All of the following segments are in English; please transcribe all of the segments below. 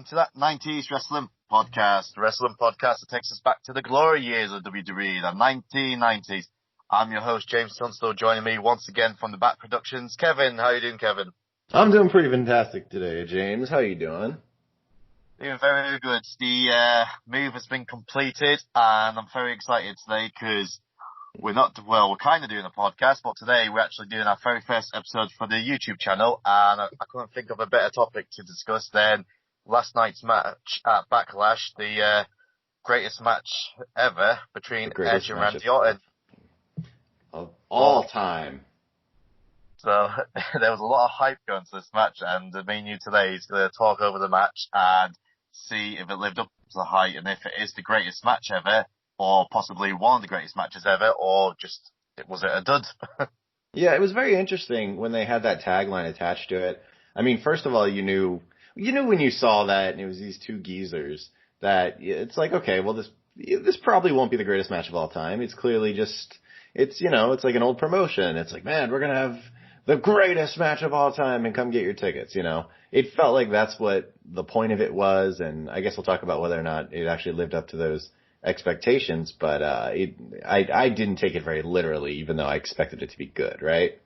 welcome to that 90s Wrestling Podcast. The Wrestling Podcast that takes us back to the glory years of WWE, the 1990s. I'm your host, James Tunstall. Joining me once again from the Back Productions, Kevin. How you doing, Kevin? I'm doing pretty fantastic today, James. How you doing? Doing very good. The move has been completed, and I'm very excited today because we're kind of doing a podcast, but today we're actually doing our very first episode for the YouTube channel, and I couldn't think of a better topic to discuss than last night's match at Backlash, the greatest match ever between Edge and Randy Orton. Of all time. So there was a lot of hype going to this match, and me and you today is going to talk over the match and see if it lived up to the hype, and if it is the greatest match ever, or possibly one of the greatest matches ever, or just, was it a dud? Yeah, it was very interesting when they had that tagline attached to it. I mean, first of all, you knew when you saw that, and it was these two geezers, that it's like, okay, well, this probably won't be the greatest match of all time. It's clearly just, it's like an old promotion. It's like, man, we're going to have the greatest match of all time and come get your tickets, It felt like that's what the point of it was, and I guess we'll talk about whether or not it actually lived up to those expectations, but I didn't take it very literally, even though I expected it to be good, right?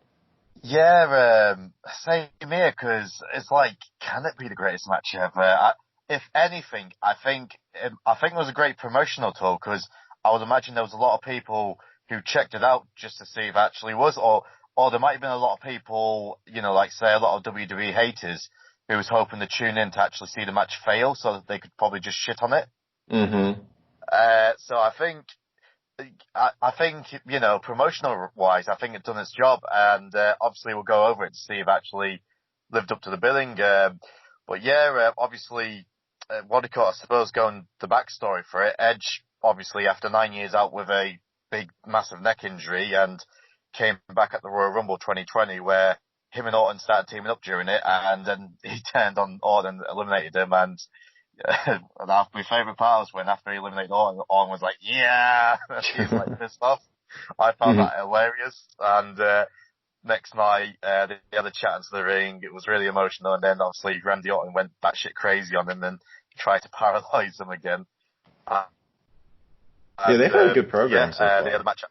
Yeah, same here, because it's like, can it be the greatest match ever? If anything, I think it was a great promotional tool, because I would imagine there was a lot of people who checked it out just to see if it actually was, or there might have been a lot of people, like say a lot of WWE haters who was hoping to tune in to actually see the match fail so that they could probably just shit on it. Mm-hmm. So I think, promotional wise, I think it's done its job, and obviously we'll go over it to see if it actually lived up to the billing. But yeah, obviously, I suppose, going the backstory for it, Edge, obviously after 9 years out with a big, massive neck injury, and came back at the Royal Rumble 2020, where him and Orton started teaming up during it, and then he turned on Orton, eliminated him, and my favourite part was when after he eliminated Orton was like, yeah, he's like pissed off. I found that hilarious, and next night they had a chat into the ring. It was really emotional, and then obviously Randy Orton went batshit crazy on him and tried to paralyze him again. Yeah, they had a good program so far. They had a match.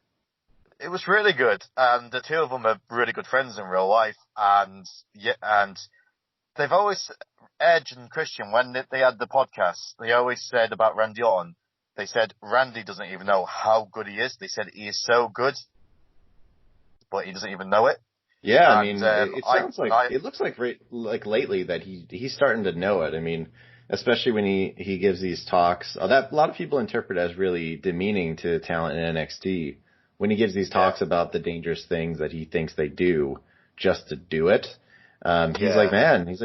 It was really good, and the two of them are really good friends in real life, and they've always, Edge and Christian, when they had the podcast, they always said about Randy Orton, they said Randy doesn't even know how good he is. They said he is so good, but he doesn't even know it. Yeah, and, I mean, it sounds like, it looks like lately that he's starting to know it. I mean, especially when he gives these talks, that a lot of people interpret as really demeaning to talent in NXT. When he gives these talks about the dangerous things that he thinks they do just to do it. He's like,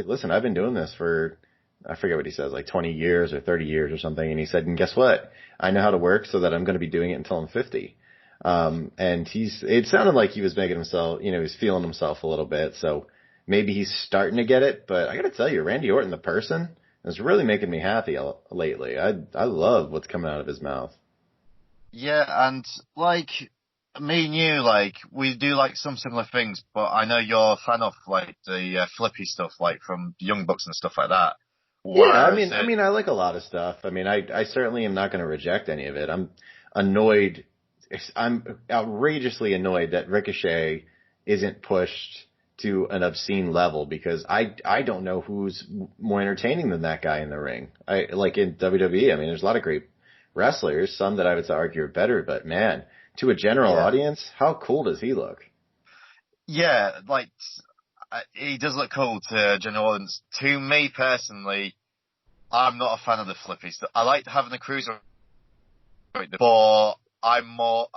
listen, I've been doing this for, I forget what he says, like 20 years or 30 years or something. And he said, and guess what? I know how to work so that I'm going to be doing it until I'm 50. And it sounded like he was making himself, he was feeling himself a little bit. So maybe he's starting to get it. But I got to tell you, Randy Orton, the person, is really making me happy lately. I love what's coming out of his mouth. Yeah, and like, me and you, like, we do like some similar things, but I know you're a fan of like the flippy stuff, like from the Young Bucks and stuff like that. Yeah, I mean, I like a lot of stuff. I mean, I certainly am not going to reject any of it. I'm outrageously annoyed that Ricochet isn't pushed to an obscene level, because I don't know who's more entertaining than that guy in the ring. Like in WWE, I mean, there's a lot of great wrestlers, some that I would argue are better, but man, to a general audience, how cool does he look? Yeah, like, he does look cool to general audience. To me personally, I'm not a fan of the flippy stuff. I like having the cruiser, but I'm more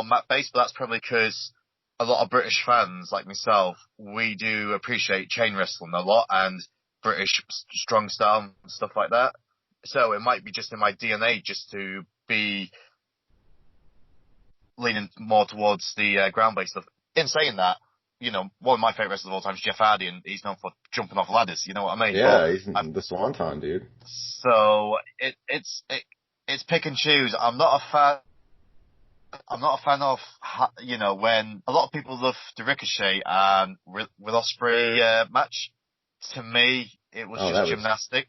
mat based, but that's probably because a lot of British fans like myself, we do appreciate chain wrestling a lot and British strong style and stuff like that. So it might be just in my DNA just to be leaning more towards the ground-based stuff. In saying that, one of my favourite wrestlers of all time is Jeff Hardy, and he's known for jumping off ladders. You know what I mean? Yeah, he's the Swanton dude. So it's pick and choose. I'm not a fan of when a lot of people love the Ricochet and Will Ospreay match. To me, it was just gymnastic.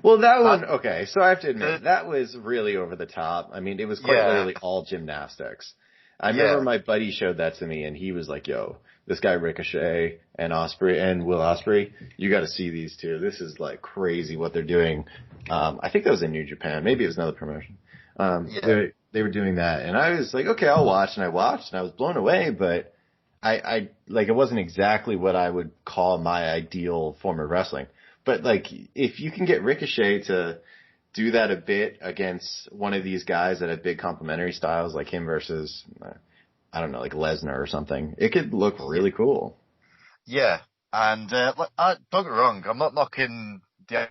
Well, that one, okay, so I have to admit, that was really over the top. I mean, it was quite literally all gymnastics. I remember my buddy showed that to me, and he was like, yo, this guy Ricochet and Ospreay and Will Ospreay, you got to see these two. This is like crazy what they're doing. I think that was in New Japan. Maybe it was another promotion. They were doing that, and I was like, okay, I'll watch, and I watched, and I was blown away, but I like, it wasn't exactly what I would call my ideal form of wrestling. But like, if you can get Ricochet to do that a bit against one of these guys that have big complementary styles, like him versus, I don't know, like Lesnar or something, it could look really cool. Yeah, and don't get me wrong, I'm not knocking the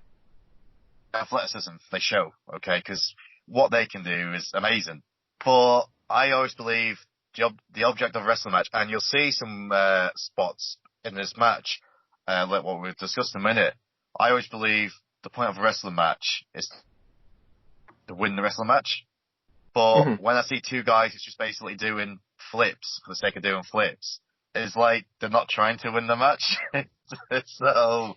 athleticism they show, okay, because what they can do is amazing. But I always believe the object of a wrestling match, and you'll see some spots in this match, like what we've discussed in a minute. I always believe the point of a wrestling match is to win the wrestling match. But when I see two guys who's just basically doing flips for the sake of doing flips, it's like they're not trying to win the match. So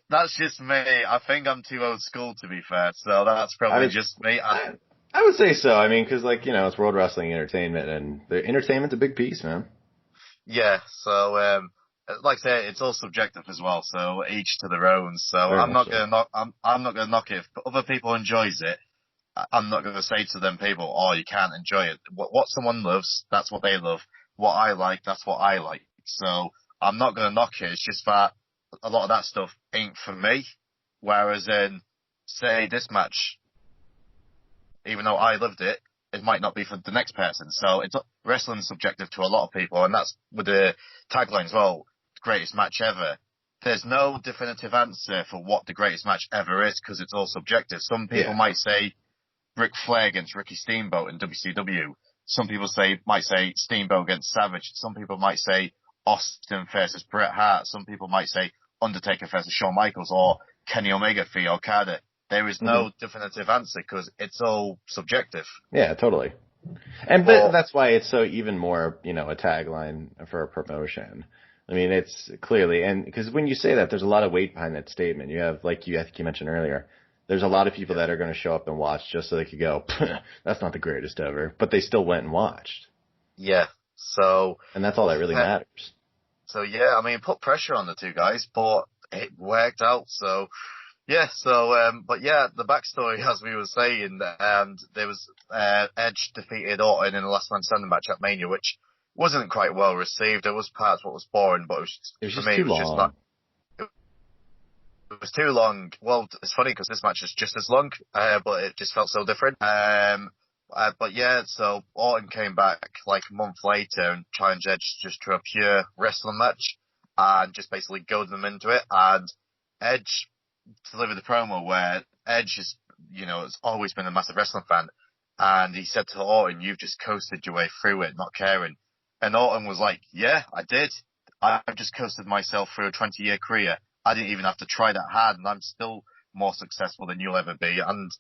that's just me. I think I'm too old school, to be fair. So that's probably just me. I would say so. I mean, because, like, you know, it's World Wrestling Entertainment, and the entertainment's a big piece, man. Yeah, so, like I say, it's all subjective as well, so each to their own. So I'm not gonna knock it. If other people enjoys it, I'm not gonna say to them people, oh, you can't enjoy it. What someone loves, that's what they love. What I like, that's what I like. So I'm not gonna knock it. It's just that a lot of that stuff ain't for me. Whereas in, say, this match, even though I loved it, it might not be for the next person. So it's wrestling's subjective to a lot of people, and that's with the tagline as well, greatest match ever. There's no definitive answer for what the greatest match ever is, because it's all subjective. Some people might say Ric Flair against Ricky Steamboat in WCW. Some people might say Steamboat against Savage. Some people might say Austin versus Bret Hart. Some people might say Undertaker versus Shawn Michaels, or Kenny Omega v Okada. There is no definitive answer because it's all subjective. Yeah, totally. And but that's why it's so even more, you know, a tagline for a promotion. I mean, it's clearly, and because when you say that, there's a lot of weight behind that statement. You have, like I think you mentioned earlier, there's a lot of people that are going to show up and watch just so they could go, that's not the greatest ever, but they still went and watched. Yeah. So. And that's all that really matters. So yeah, I mean, put pressure on the two guys, but it worked out. So. Yeah, so, but yeah, the backstory, as we were saying, and there was, Edge defeated Orton in the last man standing match at Mania, which wasn't quite well received. There was parts what was boring, but it was too long. Well, it's funny because this match is just as long, but it just felt so different. But yeah, so Orton came back like a month later and challenged Edge just to a pure wrestling match and just basically goaded them into it, and Edge delivered the promo where Edge is, you know, has always been a massive wrestling fan, and he said to Orton, you've just coasted your way through it, not caring. And Orton was like, yeah, I did. I've just coasted myself through a 20-year career. I didn't even have to try that hard, and I'm still more successful than you'll ever be. And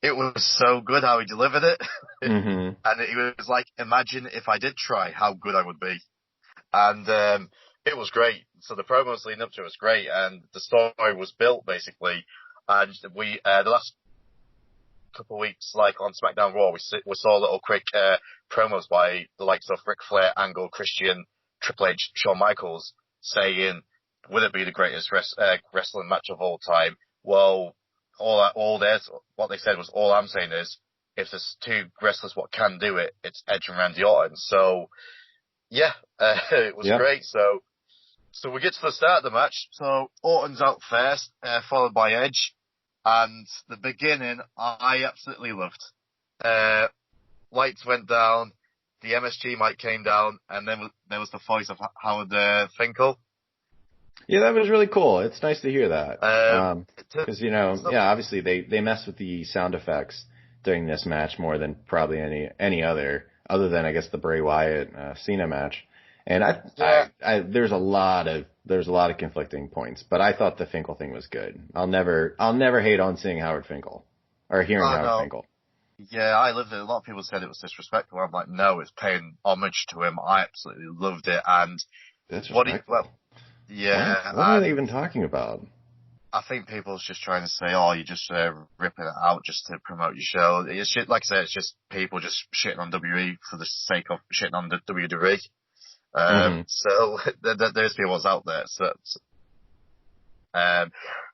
it was so good how he delivered it. And he was like, imagine if I did try, how good I would be. And it was great. So the promos leading up to it was great, and the story was built basically. And we the last couple of weeks, like on SmackDown Raw, we saw little quick promos by the likes of Ric Flair, Angle, Christian, Triple H, Shawn Michaels, saying, "Will it be the greatest wrestling match of all time?" Well, what they said was, all I'm saying is, if there's two wrestlers what can do it, it's Edge and Randy Orton. So. Yeah, it was great. So we get to the start of the match. So Orton's out first, followed by Edge. And the beginning, I absolutely loved. Lights went down, the MSG mic came down, and then there was the voice of Howard Finkel. Yeah, that was really cool. It's nice to hear that. Because, you know, obviously they mess with the sound effects during this match more than probably any other than, I guess, the Bray Wyatt Cena match. And there's a lot of conflicting points, but I thought the Finkel thing was good. I'll never hate on seeing Howard Finkel or hearing Howard Finkel. Yeah, I loved it. A lot of people said it was disrespectful. I'm like, no, it's paying homage to him. I absolutely loved it. And disrespectful. Yeah. What are they even talking about? I think people's just trying to say, oh, you're just ripping it out just to promote your show. It's shit, like I said, it's just people just shitting on WWE for the sake of shitting on the WWE. So there's people's out there.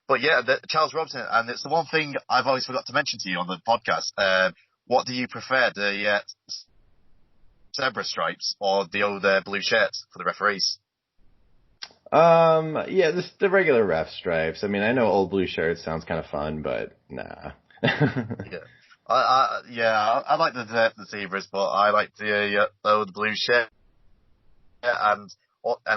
But yeah, Charles Robinson, and it's the one thing I've always forgot to mention to you on the podcast. What do you prefer, the zebra stripes or the old blue shirts for the referees? Yeah, the regular ref stripes. I mean, I know old blue shirts sounds kind of fun, but nah. Yeah. I like the zebras, but I like the old blue shirt. And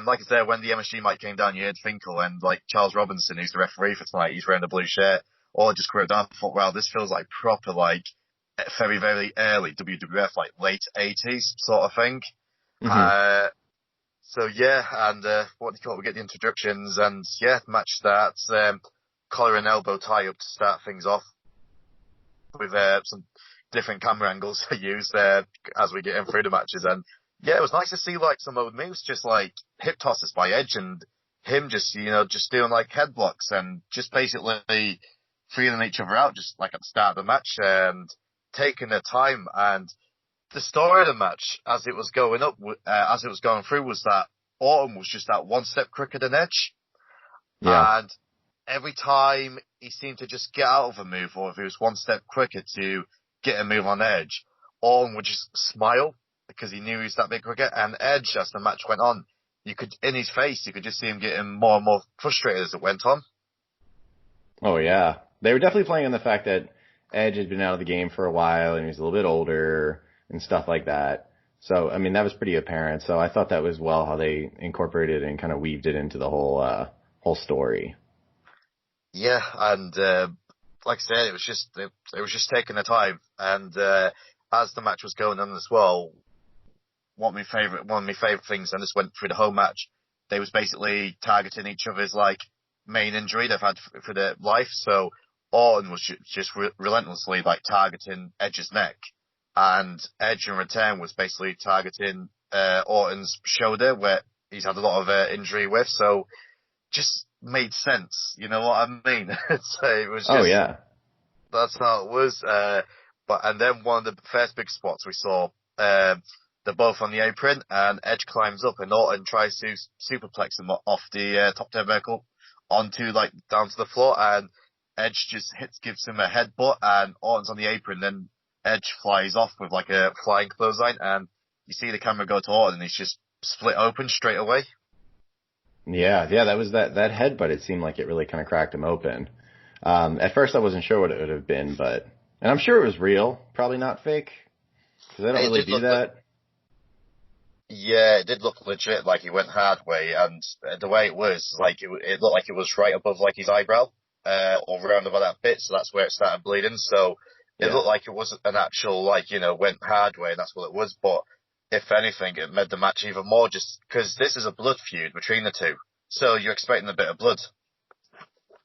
like I said, when the MSG mic came down, you heard Finkel and like Charles Robinson, who's the referee for tonight, he's wearing a blue shirt. Or just quoted down. I thought, wow, this feels like proper, like very, very early WWF, like late 80s sort of thing. So yeah, and what do you call it? We get the introductions, and yeah, match starts. Collar and elbow tie up to start things off with some different camera angles used as we get in through the matches. And yeah, it was nice to see like some old moves, just like hip tosses by Edge, and him just doing like head blocks and just basically feeling each other out, just like at the start of the match, and taking their time. And the story of the match, as it was going through, was that Orton was just that one step quicker than Edge. Yeah. And every time he seemed to just get out of a move, or if he was one step quicker to get a move on Edge, Orton would just smile because he knew he was that bit quicker. And Edge, as the match went on, in his face, you could just see him getting more and more frustrated as it went on. Oh yeah. They were definitely playing on the fact that Edge had been out of the game for a while and he was a little bit older and stuff like that. So, I mean, that was pretty apparent. So I thought that was well how they incorporated it and kind of weaved it into the whole story. Yeah, and like I said, it was just taking the time. And as the match was going on as well, one of my favorite things, and this went through the whole match, they was basically targeting each other's like main injury they've had for their life. So Orton was just relentlessly like targeting Edge's neck. And Edge in return was basically targeting Orton's shoulder, where he's had a lot of injury with. So just made sense. You know what I mean? So it was just, yeah. That's how it was. And then one of the first big spots we saw, they're both on the apron, and Edge climbs up, and Orton tries to superplex him off the top turnbuckle onto like down to the floor, and Edge just gives him a headbutt, and Orton's on the apron. Then Edge flies off with like a flying clothesline, and you see the camera go to Orton, and he's just split open straight away. Yeah, that was that headbutt. It seemed like it really kind of cracked him open. At first, I wasn't sure what it would have been, and I'm sure it was real, probably not fake, because I don't really do that. Yeah, it did look legit, like he went hard way, and the way it was, like it looked like it was right above like his eyebrow, or around about that bit, so that's where it started bleeding. So it looked like it was an actual, like, went hard way, and that's what it was. But if anything, it made the match even more, just because this is a blood feud between the two, so you're expecting a bit of blood.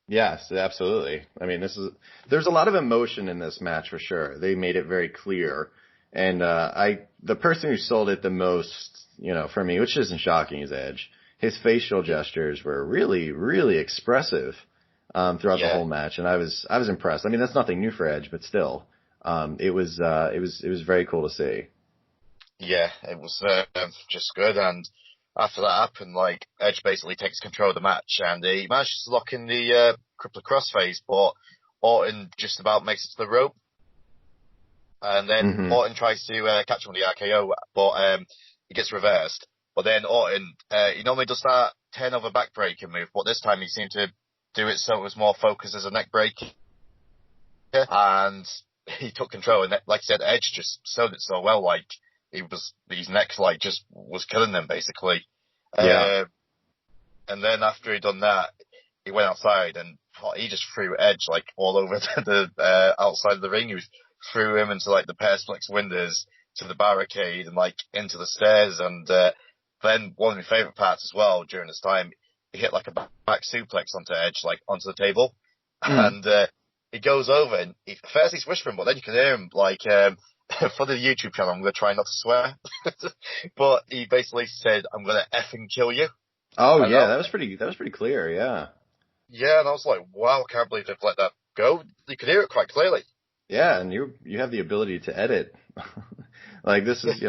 Yes, absolutely. I mean, there's a lot of emotion in this match for sure. They made it very clear. And the person who sold it the most, for me, which isn't shocking, is Edge. His facial gestures were really, really expressive throughout the whole match, and I was impressed. I mean, that's nothing new for Edge, but still, it was very cool to see. Yeah, it was just good. And after that happened, like Edge basically takes control of the match, and he manages to lock in the crippler crossface, but Orton just about makes it to the rope. And then Orton tries to catch him with the RKO, but he gets reversed. But then Orton, he normally does that turnover backbreaker move, but this time he seemed to do it so it was more focused as a neck break. And he took control, and like I said, Edge just sold it so well, like his neck like just was killing them basically. Yeah. And then after he'd done that, he went outside and he just threw Edge like all over the outside of the ring. He threw him into like the Perspex windows, to the barricade, and like into the stairs. And then one of my favourite parts as well during this time, he hit like a back suplex onto Edge, like onto the table. And he goes over, and first he's whispering, but then you can hear him like, for the YouTube channel, I'm going to try not to swear, but he basically said, "I'm going to effing kill you." Oh, and yeah, that was pretty clear, yeah. Yeah, and I was like, wow, I can't believe they've let that go. You could hear it quite clearly. Yeah, and you have the ability to edit. Like this is,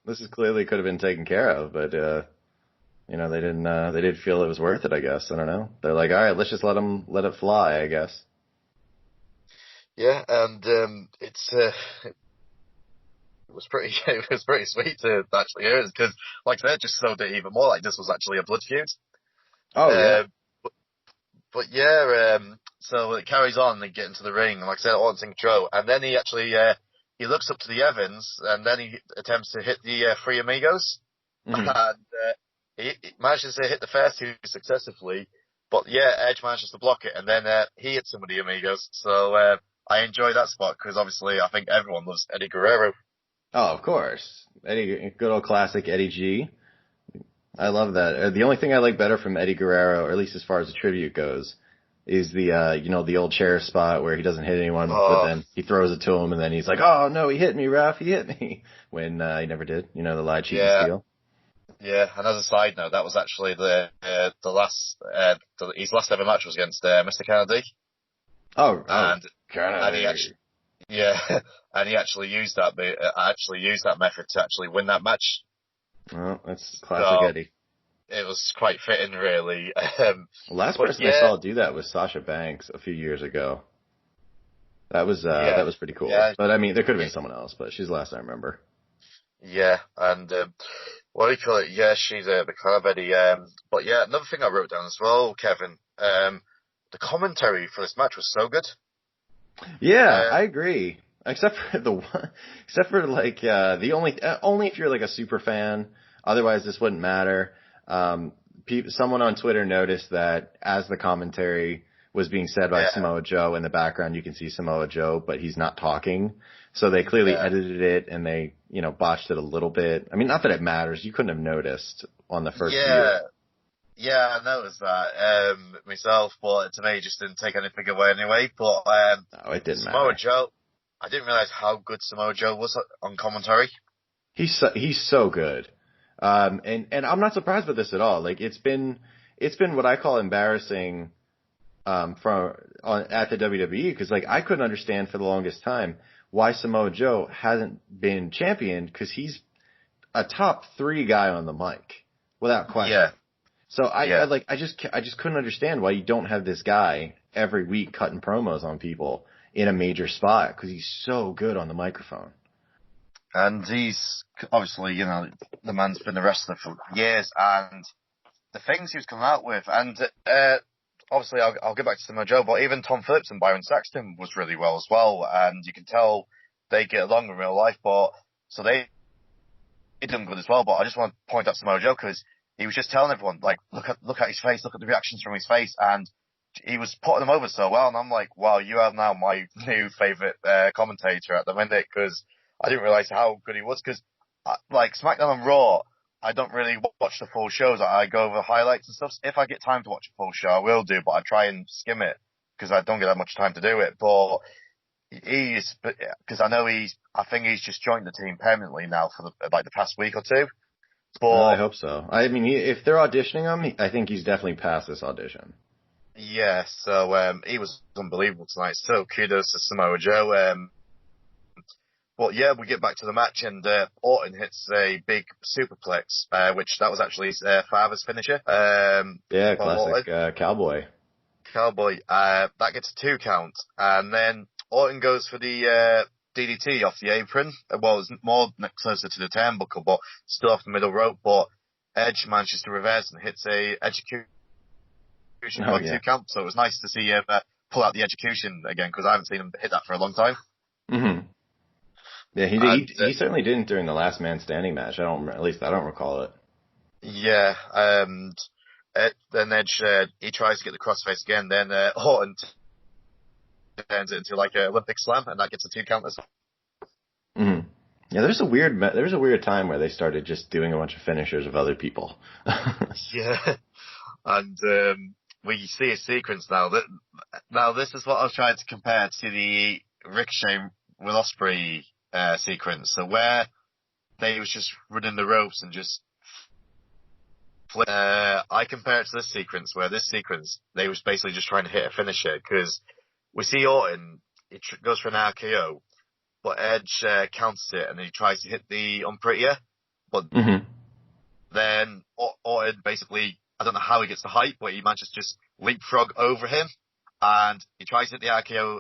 this is clearly could have been taken care of, but they didn't feel it was worth it, I guess. I don't know. They're like, all right, let's just let it fly, I guess. Yeah, and it was pretty it was pretty sweet to actually hear it because, like I said, it just showed it even more like this was actually a blood feud. Oh yeah. But yeah, so it carries on. They get into the ring, and like I said, Orton's in control, and then he actually he looks up to the Evans, and then he attempts to hit the Three Amigos, Mm-hmm. and he manages to hit the first two successfully. But yeah, Edge manages to block it, and then he hits some of the Amigos. So I enjoy that spot because obviously I think everyone loves Eddie Guerrero. Oh, of course, Eddie, good old classic Eddie G. I love that. The only thing I like better from Eddie Guerrero, or at least as far as the tribute goes, is the the old chair spot where he doesn't hit anyone, but then he throws it to him, and then he's like, "Oh no, he hit me, ref! He hit me!" When he never did. The lie, cheat, and steal. Yeah, and as a side note, that was actually the his last ever match was against Mr. Kennedy. Kennedy. And he actually, yeah, and he actually used that method to actually win that match. Well, that's classic Eddie. It was quite fitting, really. Last person I saw do that was Sasha Banks a few years ago. That was pretty cool. Yeah. But I mean, there could have been someone else, but she's the last I remember. Yeah, and what do you call it? Yeah, she's a big fan of Eddie. But yeah, another thing I wrote down as well, Kevin. The commentary for this match was so good. Yeah, I agree. Except for like the only if you're like a super fan. Otherwise, this wouldn't matter. Someone on Twitter noticed that as the commentary was being said by Samoa Joe in the background, you can see Samoa Joe, but he's not talking. So they clearly edited it and they, botched it a little bit. I mean, not that it matters. You couldn't have noticed on the first view. Yeah, I noticed that myself, but to me, it just didn't take anything away anyway. But no, it didn't Samoa matter. Joe, I didn't realize how good Samoa Joe was on commentary. He's so good. And I'm not surprised with this at all. Like it's been what I call embarrassing at the WWE because like I couldn't understand for the longest time why Samoa Joe hasn't been champion because he's a top 3 guy on the mic without question. Yeah. So I just couldn't understand why you don't have this guy every week cutting promos on people in a major spot because he's so good on the microphone. And he's obviously, the man's been a wrestler for years, and the things he was coming out with, and obviously I'll get back to Samoa Joe, but even Tom Phillips and Byron Saxton was really well as well, and you can tell they get along in real life, so they done good as well. But I just want to point out Samoa Joe because he was just telling everyone, like, look at his face, look at the reactions from his face, and he was putting them over so well, and I'm like, wow, you are now my new favourite commentator at the minute, because I didn't realise how good he was, because, like, SmackDown and Raw, I don't really watch the full shows. I go over highlights and stuff. If I get time to watch a full show, I will do, but I try and skim it, because I don't get that much time to do it. But because I think he's just joined the team permanently now for the past week or two. But well, I hope so. I mean, if they're auditioning him, I think he's definitely passed this audition. Yeah, so he was unbelievable tonight. So kudos to Samoa Joe. But yeah, we get back to the match, and Orton hits a big superplex, which that was actually his father's finisher. Yeah, classic cowboy. Cowboy. That gets a 2 count, and then Orton goes for the DDT off the apron. Well, it's more closer to the turnbuckle, but still off the middle rope. But Edge manages to reverse and hits a execution for 2 count. So it was nice to see him pull out the execution again, because I haven't seen him hit that for a long time. Mm-hmm. Yeah, he certainly didn't during the Last Man Standing match. At least I don't recall it. Yeah, and then Edge he tries to get the crossface again. Then Orton turns it into like an Olympic slam, and that gets a 2 count as well. Mm-hmm. Yeah, there's a weird time where they started just doing a bunch of finishers of other people. Yeah, and we see a sequence now. Now this is what I was trying to compare to the Ricochet with Ospreay sequence. So where they was just running the ropes and just I compare it to this sequence, where this sequence, they was basically just trying to hit a finisher, because we see Orton, he goes for an RKO, but Edge counters it, and he tries to hit the Unprettier, but then Orton basically, I don't know how he gets the height, but he manages to just leapfrog over him, and he tries to hit the RKO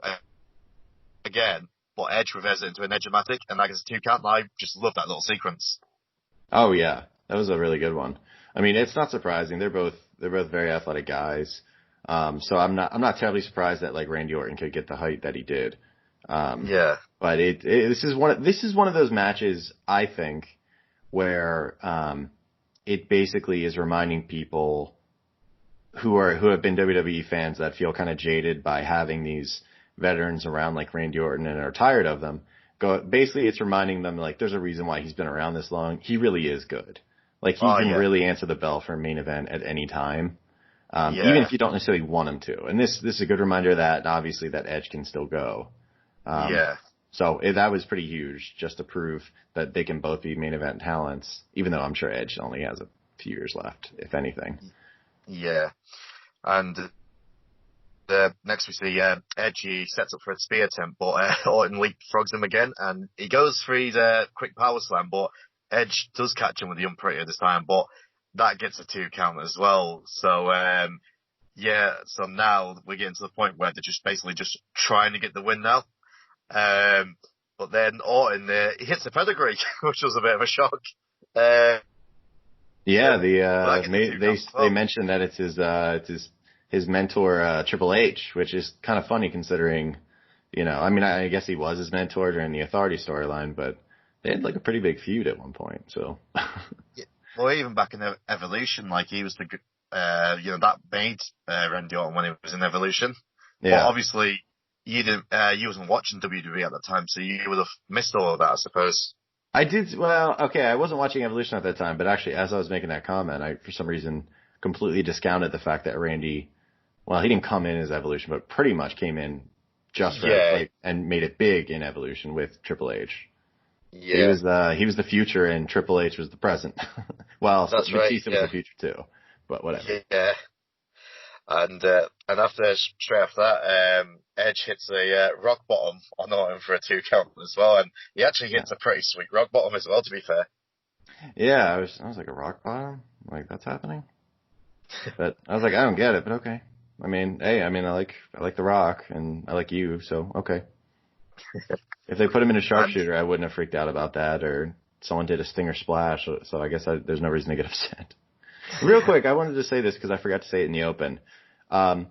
again, but Edge reverses it into an Edge-o-matic, and that gets a 2 count, and I just love that little sequence. Oh yeah, that was a really good one. I mean, it's not surprising. They're both very athletic guys. So I'm not terribly surprised that like Randy Orton could get the height that he did. Yeah. But this is one of those matches, I think, where it basically is reminding people who have been WWE fans that feel kind of jaded by having these veterans around like Randy Orton and are tired of them. Basically, it's reminding them like there's a reason why he's been around this long. He really is good. Like he can really answer the bell for a main event at any time, even if you don't necessarily want him to. And this is a good reminder of that, and obviously that Edge can still go. So that was pretty huge, just to prove that they can both be main event talents, even though I'm sure Edge only has a few years left, if anything. Yeah. And next we see Edge, he sets up for a spear attempt, but Orton leapfrogs him again, and he goes for his quick power slam, but Edge does catch him with the Unprettier this time, but that gets a 2 count as well. So, so now we're getting to the point where they're just basically just trying to get the win now. But then Orton, he hits the pedigree, which was a bit of a shock. They mentioned that it's his mentor, Triple H, which is kind of funny considering, I mean, I guess he was his mentor during the Authority storyline, but they had like a pretty big feud at one point, so. Yeah. Well, even back in the Evolution, like he was that made Randy Orton when he was in Evolution. Yeah. But obviously, you wasn't watching WWE at that time, so you would have missed all of that, I suppose. I did. Well, okay, I wasn't watching Evolution at that time, but actually, as I was making that comment, I for some reason completely discounted the fact that Randy, well, he didn't come in as Evolution, but pretty much came in just for and made it big in Evolution with Triple H. Yeah. He was the future and Triple H was the present. Well, that's Batista was the future too, but whatever. Yeah. And straight after that, Edge hits a rock bottom on Orton for a 2 count as well, and he actually hits a pretty sweet rock bottom as well, to be fair. Yeah, I was like, a rock bottom? Like, that's happening? But I was like, I don't get it, but okay. I mean, hey, I like The Rock, and I like you, so okay. If they put him in a sharpshooter, I wouldn't have freaked out about that, or someone did a stinger splash, so I guess there's no reason to get upset. Real quick, I wanted to say this because I forgot to say it in the open. I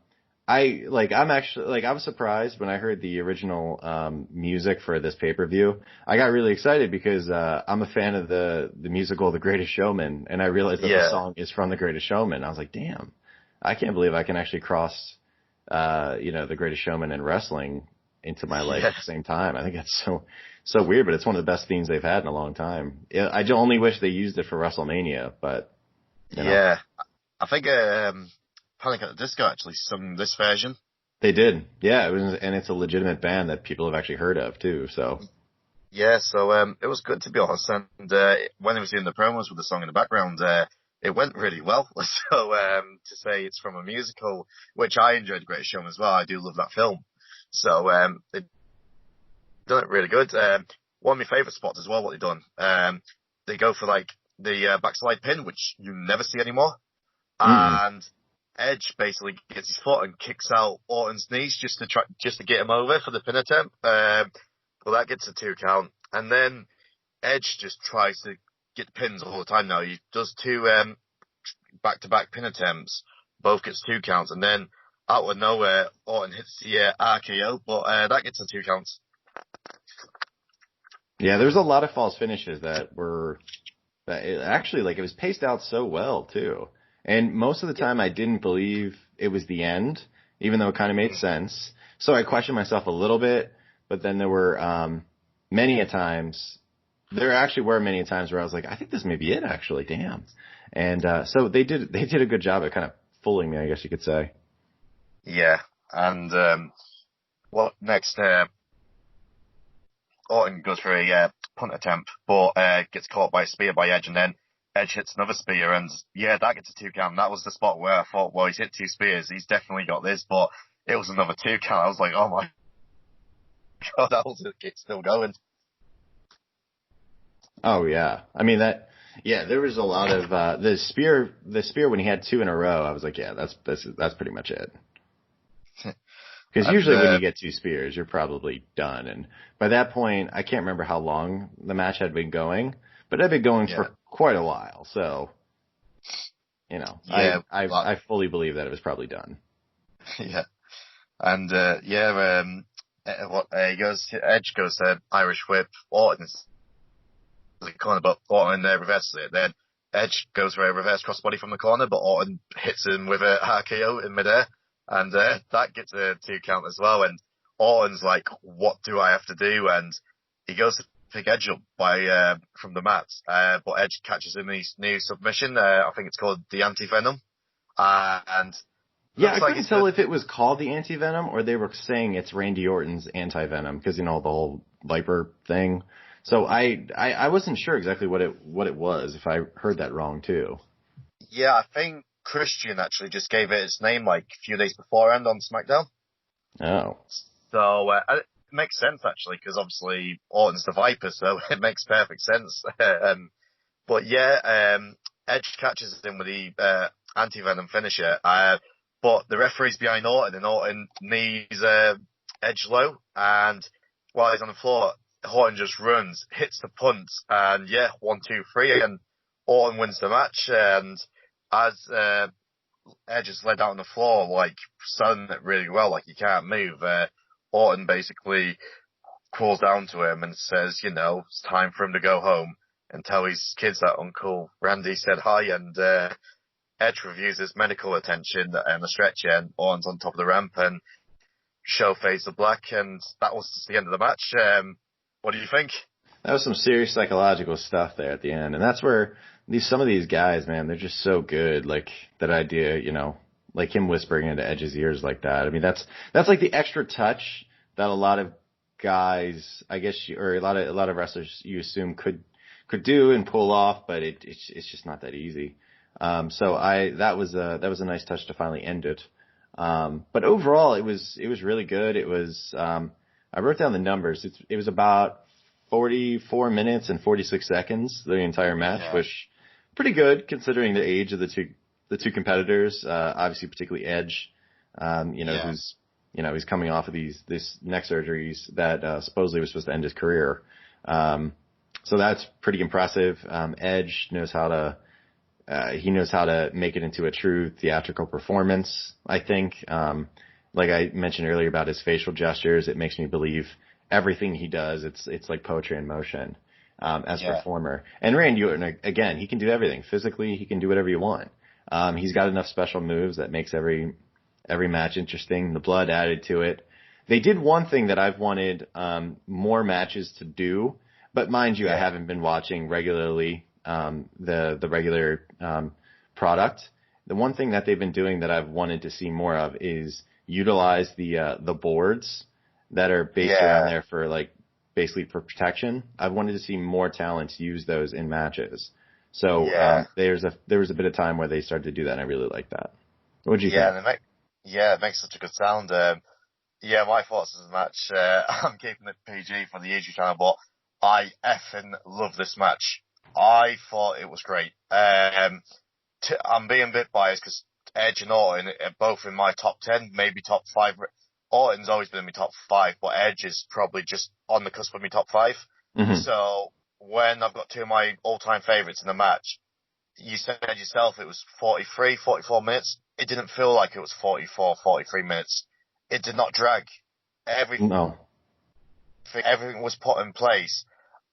was surprised when I heard the original music for this pay-per-view. I got really excited because I'm a fan of the musical The Greatest Showman, and I realized that the song is from The Greatest Showman. I was like, damn, I can't believe I can actually cross The Greatest Showman and wrestling into my life at the same time. I think that's so weird, but it's one of the best themes they've had in a long time. I only wish they used it for WrestleMania, but I think Panic at the Disco actually sung this version. They did, yeah. And it's a legitimate band that people have actually heard of too. So it was good, to be honest. And when he was doing the promos with the song in the background, it went really well. So to say it's from a musical, which I enjoyed, Great Showman as well. I do love that film. So they've done it really good. One of my favourite spots as well, what they've done. They go for like the backslide pin, which you never see anymore. And Edge basically gets his foot and kicks out Orton's knees just to get him over for the pin attempt. Well, that gets a 2 count. And then Edge just tries to get pins all the time now. He does 2 back-to-back pin attempts. Both gets 2 counts. And then out of nowhere, Orton hits the RKO, but that gets a 2 counts. Yeah, there's a lot of false finishes that it was paced out so well too. And most of the time I didn't believe it was the end, even though it kind of made sense. So I questioned myself a little bit, but then there were many times where I was like, I think this may be it actually, damn. And so they did a good job at kind of fooling me, I guess you could say. Yeah, and what next? Orton goes for a punt attempt, but gets caught by a spear by Edge, and then Edge hits another spear, and yeah, that gets a 2 count. That was the spot where I thought, well, he's hit 2 spears, he's definitely got this, but it was another 2 count. I was like, oh my god, it's still going. Oh yeah, I mean that. Yeah, there was a lot of the spear when he had 2 in a row. I was like, yeah, that's pretty much it. Because usually when you get 2 spears, you're probably done. And by that point, I can't remember how long the match had been going, but it had been going for quite a while. So, you know, I fully believe that it was probably done. Yeah, and Edge goes Irish whip. Orton's the corner, but Orton reverses it. Then Edge goes for a reverse crossbody from the corner, but Orton hits him with a RKO in midair, and that gets a 2 count as well. And Orton's like, "What do I have to do?" And he goes to pick Edge up from the mat, but Edge catches him in his new submission. I think it's called the Anti-Venom, and yeah, I couldn't tell if it was called the Anti-Venom or they were saying it's Randy Orton's Anti-Venom because the whole Viper thing. So I wasn't sure exactly what it was, if I heard that wrong too. Yeah, I think Christian actually just gave it its name like a few days beforehand on SmackDown. Oh. So it makes sense actually, because obviously Orton's the Viper, so it makes perfect sense. But yeah, Edge catches him with the Anti-Venom finisher. But the referee's behind Orton, and Orton knees Edge low, and while he's on the floor, Orton just runs, hits the punt, and 1, 2, 3, and Orton wins the match. And as Edge is led out on the floor, like selling it really well, like he can't move, Orton basically crawls down to him and says, it's time for him to go home and tell his kids that Uncle Randy said hi. And Edge reviews his medical attention and the stretcher, and Orton's on top of the ramp and show Face of Black, and that was just the end of the match. What do you think? That was some serious psychological stuff there at the end, and that's where some of these guys, man, they're just so good. Like that idea, like him whispering into Edge's ears like that. I mean, that's like the extra touch that a lot of guys, I guess, or a lot of wrestlers you assume could do and pull off, but it's just not that easy. So that was a nice touch to finally end it. But overall, it was really good. It was, I wrote down the numbers. It was about 44 minutes and 46 seconds, the entire match, which pretty good considering the age of the two competitors. Obviously, particularly Edge, who's, he's coming off of this neck surgeries that, supposedly was supposed to end his career. So that's pretty impressive. Edge knows how to make it into a true theatrical performance, I think. Like I mentioned earlier about his facial gestures, it makes me believe everything he does, it's like poetry in motion, as a performer. And Randy Orton, again, he can do everything. Physically, he can do whatever you want. He's got enough special moves that makes every match interesting. The blood added to it. They did one thing that I've wanted, more matches to do, but mind you, I haven't been watching regularly, the regular, product. The one thing that they've been doing that I've wanted to see more of is utilize the boards that are based around there for basically for protection. I've wanted to see more talents use those in matches. So there was a bit of time where they started to do that, and I really like that. What did you think? It makes such a good sound. My thoughts on the match. I'm keeping it PG for the YouTube channel, but I effing love this match. I thought it was great. I'm being a bit biased because Edge and Orton are both in my top 10, maybe top 5. Orton's always been in my top 5, but Edge is probably just on the cusp of my top 5. Mm-hmm. So when I've got two of my all-time favourites in the match, you said yourself it was 44 minutes. It didn't feel like it was 43 minutes. It did not drag. Everything was put in place.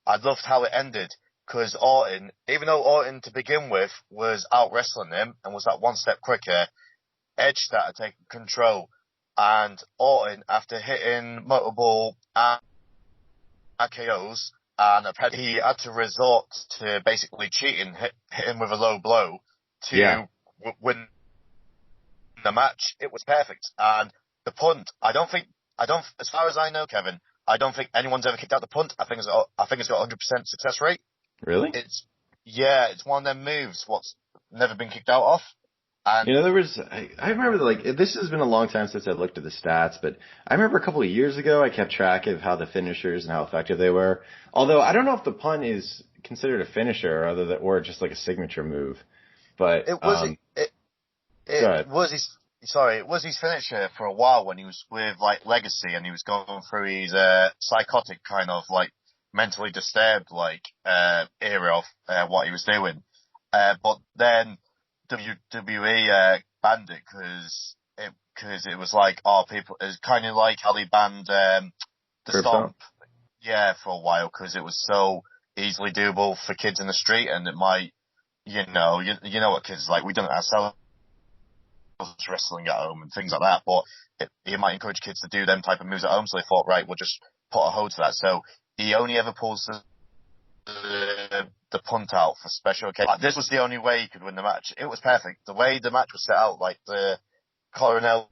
I loved how it ended. Because Orton, even though Orton to begin with was out wrestling him and was that one step quicker, Edge started taking control. And Orton, after hitting multiple RKOs, and he had to resort to basically cheating, hit him with a low blow to win the match. It was perfect. And the punt, as far as I know, Kevin, I don't think anyone's ever kicked out the punt. I think it's got 100% success rate. Really? Yeah, it's one of them moves what's never been kicked out of. And I remember, like, this has been a long time since I looked at the stats, but I remember a couple of years ago I kept track of how the finishers and how effective they were. Although I don't know if the pun is considered a finisher or just like a signature move. But it was it was his finisher for a while when he was with like Legacy and he was going through his psychotic kind of like mentally disturbed like era of what he was doing. But then WWE banned it because it was like it's kind of like how they banned the stomp. Yeah, for a while because it was so easily doable for kids in the street and it might, you know what kids like. We don't ourselves wrestling at home and things like that, but it might encourage kids to do them type of moves at home. So they thought, right, we'll just put a hold to that. So he only ever pulls the punt out for special occasions. This was the only way he could win the match. It was perfect. The way the match was set out, like the Coronel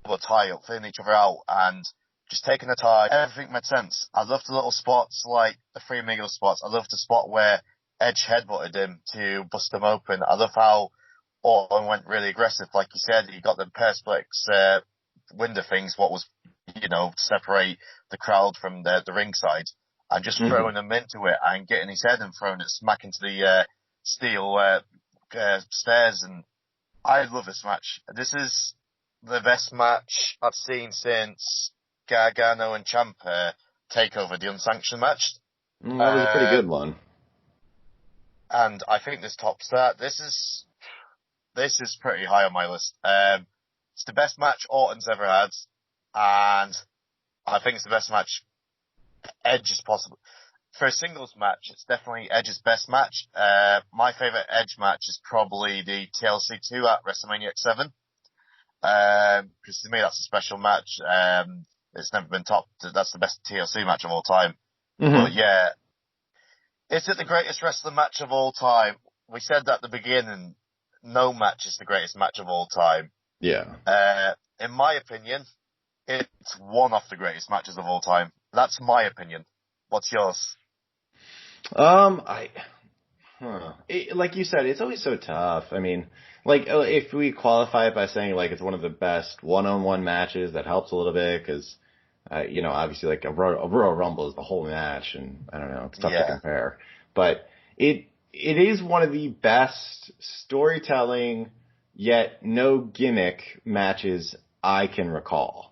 tie up, filling each other out, and just taking the tie, everything made sense. I loved the little spots, like the Free Amigo spots. I loved the spot where Edge headbutted him to bust him open. I love how Orton went really aggressive. Like you said, he got the Perspex window things, what was, separate the crowd from the ringside, and just throwing him into it and getting his head and throwing it smack into the steel stairs. And I love this match. This is the best match I've seen since Gargano and Ciampa take over the unsanctioned match. That was a pretty good one. And I think this tops that. This is pretty high on my list. It's the best match Orton's ever had, and I think it's the best match Edge is possible. For a singles match, it's definitely Edge's best match. My favourite Edge match is probably the TLC 2 at WrestleMania X7. Because to me that's a special match. It's never been topped. That's the best TLC match of all time. But yeah, is it the greatest wrestling match of all time? We said that at the beginning. No match is the greatest match of all time. Yeah. In my opinion, it's one of the greatest matches of all time. That's my opinion. What's yours? Like you said, it's always so tough. I mean, like, if we qualify it by saying, like, it's one of the best one-on-one matches, that helps a little bit, because, obviously, like, a Royal Rumble is the whole match, and I don't know, it's tough to compare. But it is one of the best storytelling, yet no gimmick matches I can recall.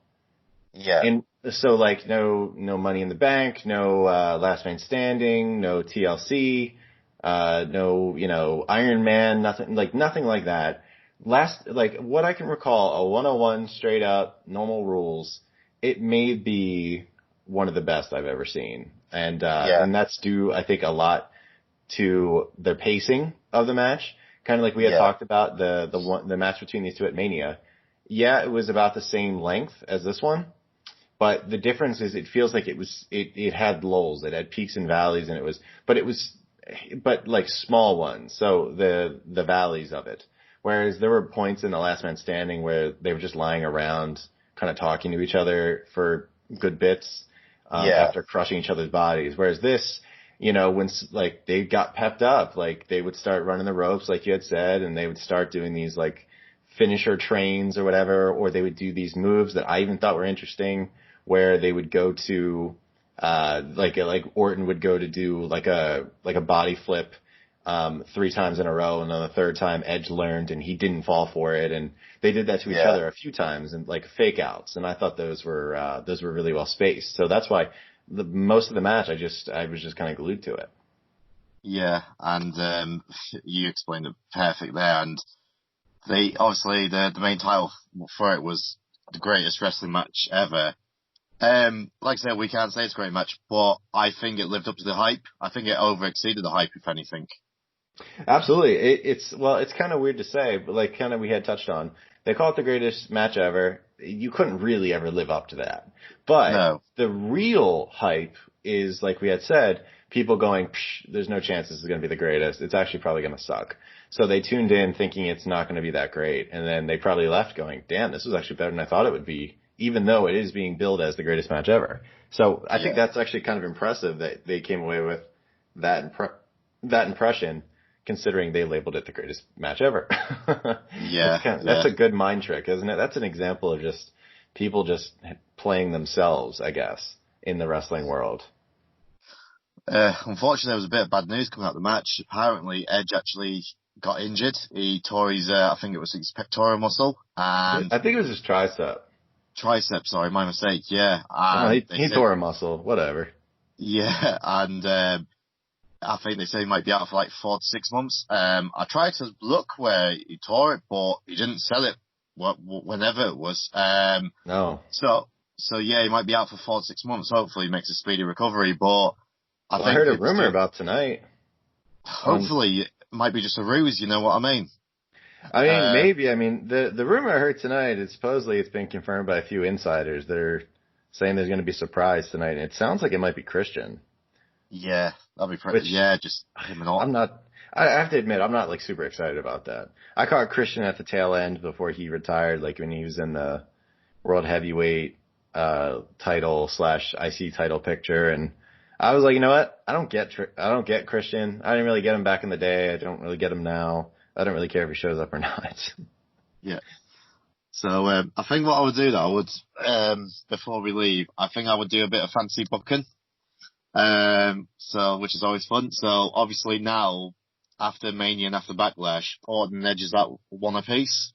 Yeah. And so, like, no Money in the Bank, no Last Man Standing, no TLC, no, Iron Man, nothing like that. What I can recall, a 101 straight up, normal rules, it may be one of the best I've ever seen. And that's due, I think, a lot to the pacing of the match. Kind of like we had talked about the match between these two at Mania. Yeah, it was about the same length as this one, but the difference is it feels like it had lulls, it had peaks and valleys, and but like small ones. So the valleys of it. Whereas there were points in the Last Man Standing where they were just lying around, kind of talking to each other for good bits, after crushing each other's bodies. Whereas this, when like they got pepped up, like they would start running the ropes, like you had said, and they would start doing these like finisher trains or whatever, or they would do these moves that I even thought were interesting, where they would go to like Orton would go to do like a body flip 3 times in a row, and on the third time Edge learned and he didn't fall for it, and they did that to each other a few times, and like fake outs, and I thought those were really well spaced. So that's why most of the match I was just kind of glued to it. Yeah, and you explained it perfect there. And obviously the main title for it was the greatest wrestling match ever. Like I said, we can't say it's a great match, but I think it lived up to the hype. I think it over-exceeded the hype, if anything. Absolutely. It's kind of weird to say, but like kind of we had touched on, they call it the greatest match ever. You couldn't really ever live up to that. But the real hype is, like we had said, people going, there's no chance this is going to be the greatest. It's actually probably going to suck. So they tuned in thinking it's not going to be that great. And then they probably left going, damn, this was actually better than I thought it would be, even though it is being billed as the greatest match ever. So I think that's actually kind of impressive that they came away with that that impression, considering they labeled it the greatest match ever. Yeah, that's a good mind trick, isn't it? That's an example of just people just playing themselves, I guess, in the wrestling world. Unfortunately, there was a bit of bad news coming out of the match. Apparently, Edge actually got injured. He tore his, I think it was his pectoral muscle. And I think it was his tricep. Tricep, sorry, my mistake, yeah. He tore a muscle, whatever. Yeah, and I think they say he might be out for like 4 to 6 months. I tried to look where he tore it, but he didn't sell it whenever it was. No. So yeah, he might be out for 4 to 6 months. Hopefully he makes a speedy recovery, but I heard a rumor about tonight. Hopefully it might be just a ruse, you know what I mean? I mean, maybe. I mean, the rumor I heard tonight is supposedly it's been confirmed by a few insiders that are saying there's going to be a surprise tonight, and it sounds like it might be Christian. Yeah, that'd be pretty. Yeah, just him and all. I have to admit, I'm not like super excited about that. I caught Christian at the tail end before he retired, like when he was in the World Heavyweight title / IC title picture, and I was like, you know what? I don't get Christian. I didn't really get him back in the day. I don't really get him now. I don't really care if he shows up or not. Yeah. So I think what I would do though, before we leave, I think I would do a bit of fancy booking. Which is always fun. So obviously now, after Mania and after Backlash, Orton and Edge is at one apiece.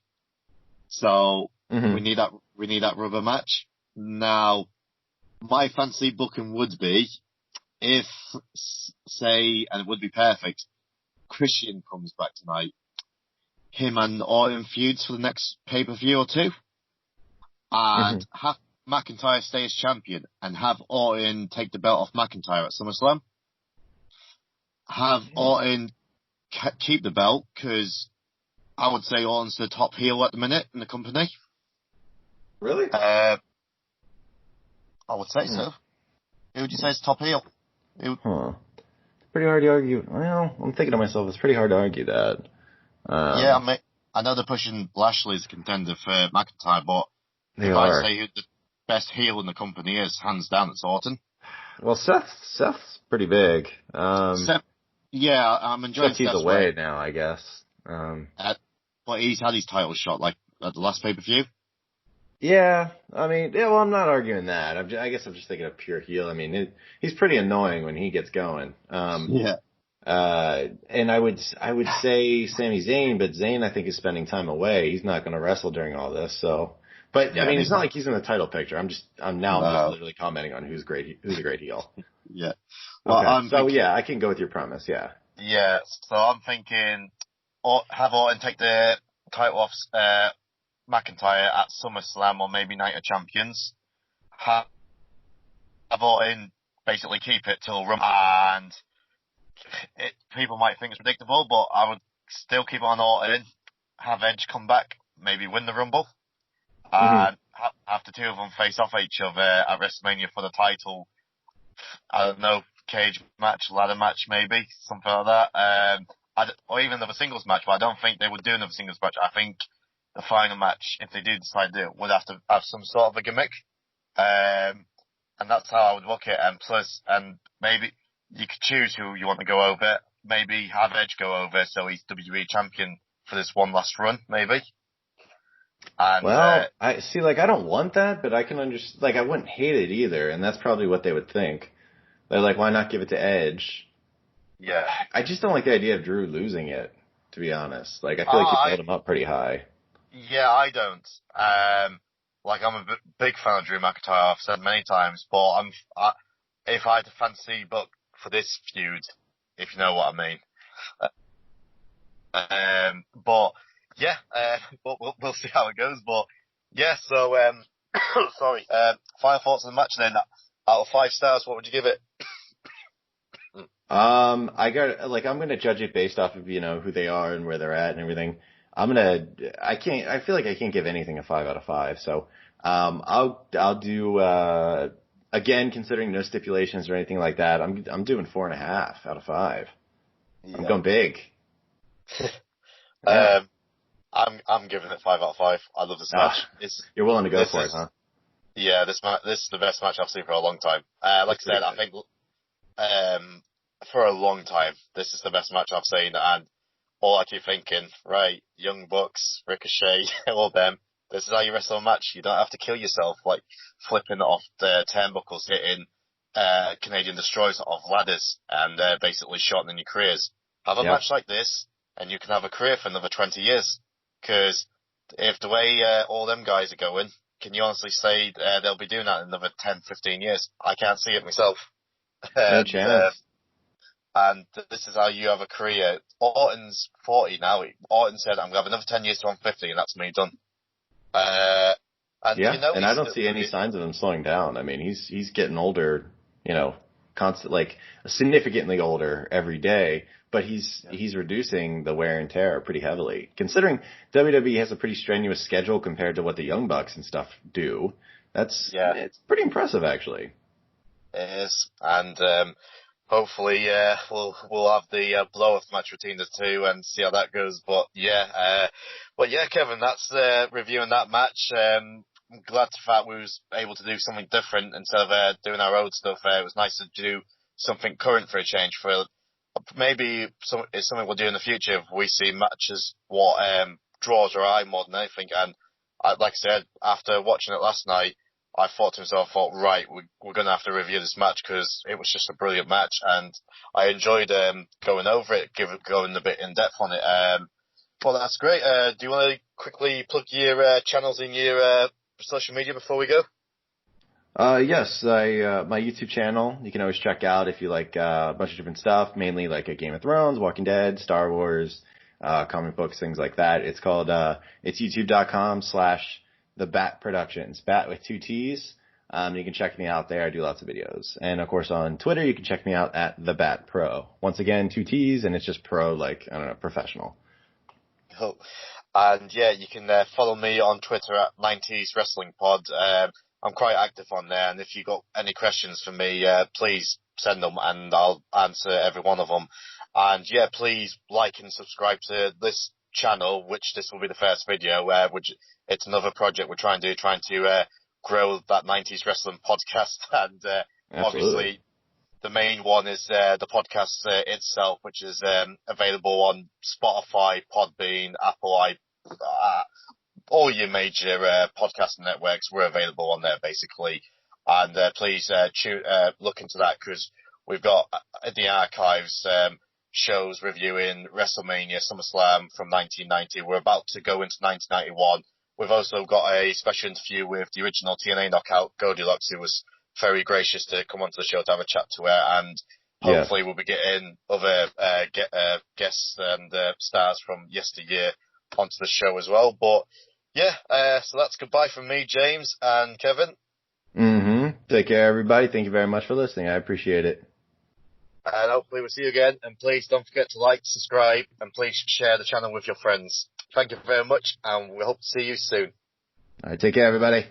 So we need that rubber match. Now, my fancy booking would be if, say, and it would be perfect, Christian comes back tonight. Him and Orton feuds for the next pay-per-view or two. And have McIntyre stay as champion and have Orton take the belt off McIntyre at SummerSlam. Have Orton keep the belt, because I would say Orton's the top heel at the minute in the company. Really? I would say so. Who would you say is top heel? It's pretty hard to argue. Well, I'm thinking to myself, it's pretty hard to argue that. Yeah, I know they're pushing Lashley as a contender for McIntyre, but I say who the best heel in the company is, hands down, it's Orton. Well, Seth's pretty big. Seth, yeah, I'm enjoying Seth's away now, I guess. But he's had his title shot, like, at the last pay-per-view. Yeah, I mean, well, I'm not arguing that. I guess I'm just thinking of pure heel. I mean, he's pretty annoying when he gets going. Yeah. And I would say Sami Zayn, but Zayn I think is spending time away. He's not going to wrestle during all this, so. But yeah, I mean, it's not like he's in the title picture. I'm just literally commenting on who's a great heel. Yeah. Well, okay. I can go with your premise. Yeah. Yeah. So I'm thinking, have Orton take the title off McIntyre at SummerSlam or maybe Night of Champions. Have Orton basically keep it till Rumble, and people might think it's predictable, but I would still keep it on Orton. Have Edge come back, maybe win the Rumble, and have the two of them face off each other at WrestleMania for the title. I don't know, cage match, ladder match, maybe something like that. Or even another singles match, but I don't think they would do another singles match. I think the final match, if they do decide to do it, would have to have some sort of a gimmick. And that's how I would book it. And maybe you could choose who you want to go over. Maybe have Edge go over so he's WWE champion for this one last run, maybe. And, I see, I don't want that, but I can understand, I wouldn't hate it either, and that's probably what they would think. They're like, why not give it to Edge? Yeah. I just don't like the idea of Drew losing it, to be honest. I feel like you build him up pretty high. Yeah, I don't. I'm a big fan of Drew McIntyre, I've said many times, but if I had to fancy book for this feud, if you know what I mean. But yeah, we'll see how it goes. But yeah, so sorry. Final thoughts on the match then. Out of 5 stars, what would you give it? I'm gonna judge it based off of who they are and where they're at and everything. I feel like I can't give anything a 5 out of 5. So I'll do again, considering no stipulations or anything like that. I'm doing 4.5 out of 5. Yeah. I'm going big. Yeah. I'm giving it 5 out of 5. I love this match. You're willing to go for it, huh? Yeah, this is the best match I've seen for a long time. Like I said, I think for a long time, this is the best match I've seen, and all I keep thinking, right, Young Bucks, Ricochet, all them, this is how you wrestle a match. You don't have to kill yourself, like flipping off the turnbuckles, hitting Canadian destroyers off ladders, and basically shortening your careers. Have a match like this, and you can have a career for another 20 years. Because if the way all them guys are going, can you honestly say they'll be doing that in another 10, 15 years? I can't see it myself. No chance. And this is how you have a career. Orton's 40 now. Orton said, I'm going to have another 10 years till I'm 50, and that's me done. And I don't see any signs of him slowing down. I mean, he's getting older, significantly older every day, but he's reducing the wear and tear pretty heavily. Considering WWE has a pretty strenuous schedule compared to what the Young Bucks and stuff do, it's pretty impressive, actually. It is, and hopefully, we'll have the blow-off match between the two and see how that goes. But Kevin, that's reviewing that match. I'm glad that we was able to do something different instead of doing our old stuff. It was nice to do something current for a change. For maybe it's something we'll do in the future if we see matches what draws our eye more than anything. And like I said, after watching it last night, I thought to myself, right, we're going to have to review this match because it was just a brilliant match, and I enjoyed going over it, going a bit in depth on it. Well, that's great. Do you want to quickly plug your channels in your social media before we go? Yes, my YouTube channel, you can always check out if you like a bunch of different stuff, mainly like a Game of Thrones, Walking Dead, Star Wars, comic books, things like that. It's called, it's youtube.com/The Bat Productions, Bat with 2 T's. You can check me out there. I do lots of videos. And of course on Twitter, you can check me out at The Bat Pro. Once again, 2 T's, and it's just pro, professional. Cool. And yeah, you can follow me on Twitter at 90s Wrestling Pod. I'm quite active on there, and if you've got any questions for me, please send them and I'll answer every one of them. And yeah, please like and subscribe to this channel, which this will be the first video, which it's another project we're trying to grow that 90s Wrestling podcast. And obviously the main one is the podcast itself, which is available on Spotify, Podbean, Apple, all your major podcasting networks. We're available on there, basically. And please look into that, because we've got the archives shows reviewing WrestleMania, SummerSlam from 1990. We're about to go into 1991. We've also got a special interview with the original TNA Knockout, Goldilocks, who was very gracious to come onto the show to have a chat to her. And hopefully we'll be getting other guests and stars from yesteryear onto the show as well. But yeah, so that's goodbye from me, James and Kevin. Take care, everybody. Thank you very much for listening. I appreciate it. And hopefully we'll see you again. And please don't forget to like, subscribe, and please share the channel with your friends. Thank you very much, and we hope to see you soon. All right, take care, everybody.